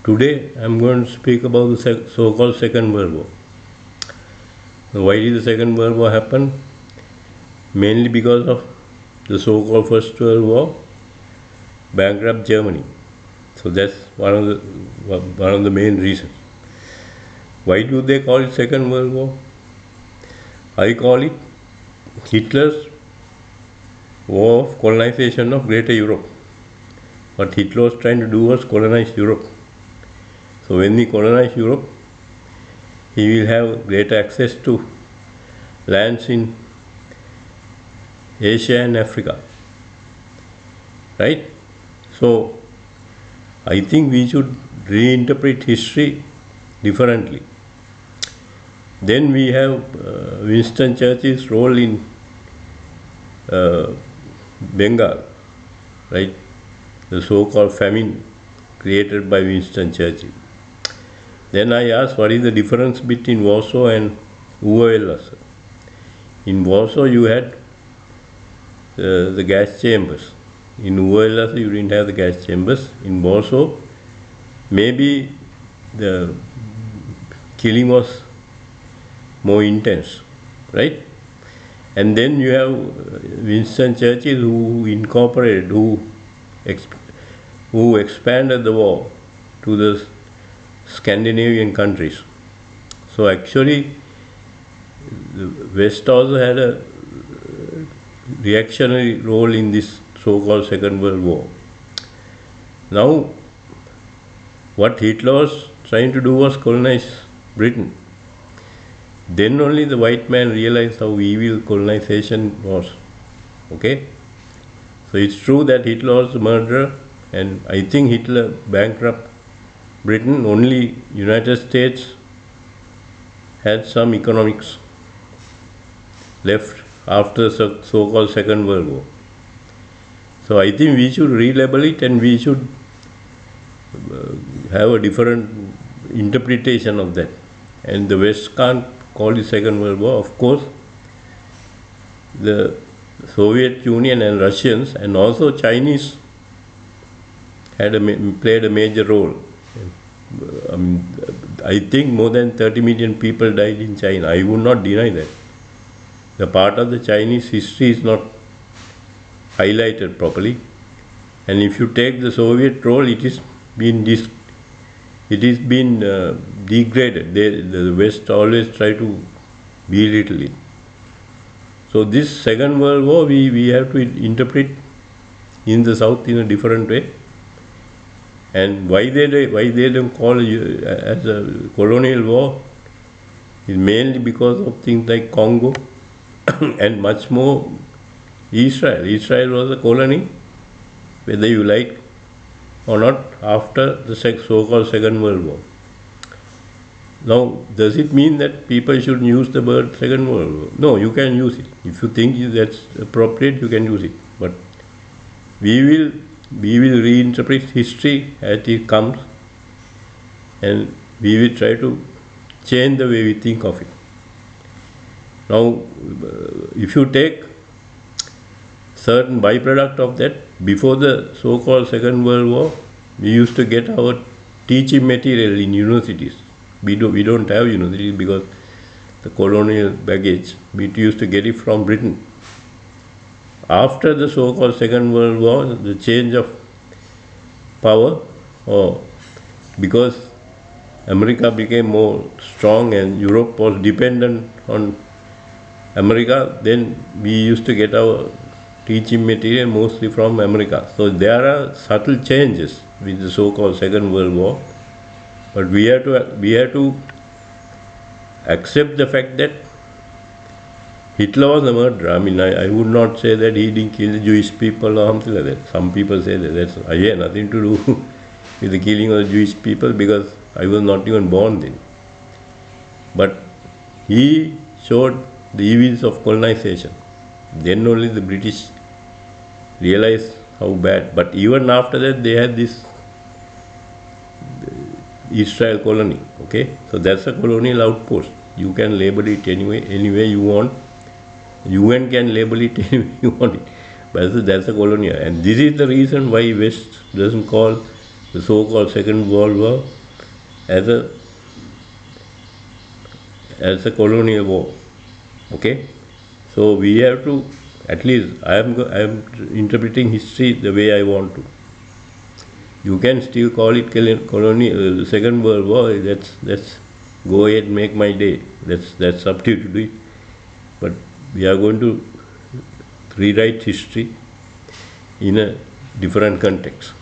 Today I'm going to speak about the so-called Second World War. Now, why did the Second World War happen? Mainly because of the so-called First World War bankrupt Germany. So that's one of the main reasons. Why do they call it Second World War? I call it Hitler's war of colonization of Greater Europe. What Hitler was trying to do was colonize Europe. So when he colonizes Europe, he will have greater access to lands in Asia and Africa. Right? So I think we should reinterpret history differently. Then we have Winston Churchill's role in Bengal, right? The so-called famine created by Winston Churchill. Then I asked, what is the difference between Warsaw and Uwe Wellers? In Warsaw, you had the gas chambers. In Uwe Wellers, you didn't have the gas chambers. In Warsaw, maybe the killing was more intense, right? And then you have Winston Churchill who expanded the war to the Scandinavian countries. So actually, the West also had a reactionary role in this so-called Second World War. Now, what Hitler was trying to do was colonize Britain. Then only the white man realized how evil colonization was. Okay? So it's true that Hitler was a murderer, and I think Hitler bankrupted Britain. Only United States had some economics left after the so-called Second World War. So I think we should relabel it, and we should have a different interpretation of that. And the West can't call it Second World War. Of course, the Soviet Union and Russians and also Chinese played a major role. I think more than 30 million people died in China. I would not deny that. The part of the Chinese history is not highlighted properly. And if you take the Soviet role, it has been degraded. The West always try to belittle it. So this Second World War, we have to interpret in the South in a different way. And why they don't call it as a colonial war is mainly because of things like Congo and much more Israel. Israel was a colony, whether you like or not, after the so-called Second World War. Now, does it mean that people should use the word Second World War? No, you can use it. If you think that's appropriate, you can use it. But we will reinterpret history as it comes, and we will try to change the way we think of it. Now, if you take certain byproduct of that, before the so-called Second World War, we used to get our teaching material in universities. We don't have universities because the colonial baggage. We used to get it from Britain. After the so-called Second World War, the change of power, because America became more strong and Europe was dependent on America, then we used to get our teaching material mostly from America. So there are subtle changes with the so-called Second World War, but we have to accept the fact that Hitler was a murderer. I mean, I would not say that he didn't kill the Jewish people or something like that. Some people say that. That's again nothing to do with the killing of the Jewish people, because I was not even born then. But he showed the evils of colonization. Then only the British realized how bad. But even after that, they had this Israel colony. Okay, so that's a colonial outpost. You can label it any way you want. UN can label it any way you want it, but that's a colonial. And this is the reason why West doesn't call the so-called Second World War as a colonial war. Okay, so we have to, at least I am interpreting history the way I want to. You can still call it colonial Second World War. That's go ahead, make my day. That's up to you to do it. But we are going to rewrite history in a different context.